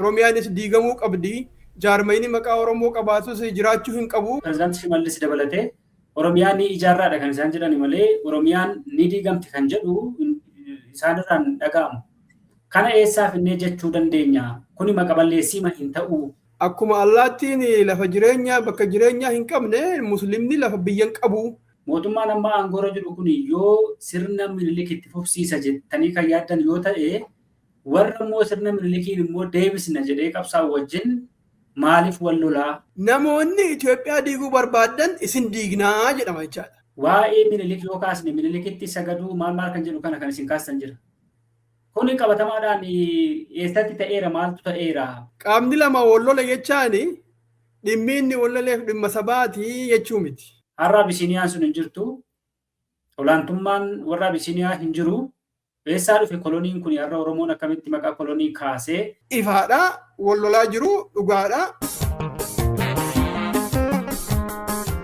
Oromiyaanis diigamuu qabdi. Jaarmayni maqaa Oromoo qabaatus jiraachuu hin qabu. Pireezidaantii Shimallis dabalatee Oromiyaan ni ijaarraadha kan isaan jedhani malee Oromiyaan ni diigamti kan jedhu isaanirraan dhaga'amu. Kana eessaa finnee jechuu dandeenya? Kuni maqaballeessii hin ta'u. Akkuma allaattiin lafa jireenyaa bakka jireenyaa hin qabne muslimni lafa biyyan qabu. Mootummaan amma aangoorra jiru kun yoo sirna Minilik itti fufsiisa jettanii kan yaaddan yoo ta'e warra immoo sirna Minilikiin immoo deebisna jedhee qabsaa'u wajjin maaliif wal lolaa? Namoonni Itoophiyaa diiguu barbaadan isin diignaa jedhama jechaadha. Waa'ee Minilik yoo kaasne Minilikitti sagaduu maal kan jedhu kana kan isin kaasan jira. Kuni qabatamaadhaan eessatti ta'eera maaltu ta'eera? Qaamni lama wal lola jechaani dhimmi inni wal loleef dhimma sabaati jechuu miti. Har'a Abisiniyaan sun hin jirtu. Olaantummaan warra Abisiniyaa hin jiru. Eessaa dhufe koloniin kun har'a Oromoon akkamitti maqaa kolonii kaasee? Ifaadha wal lolaa jiru dhugaadha.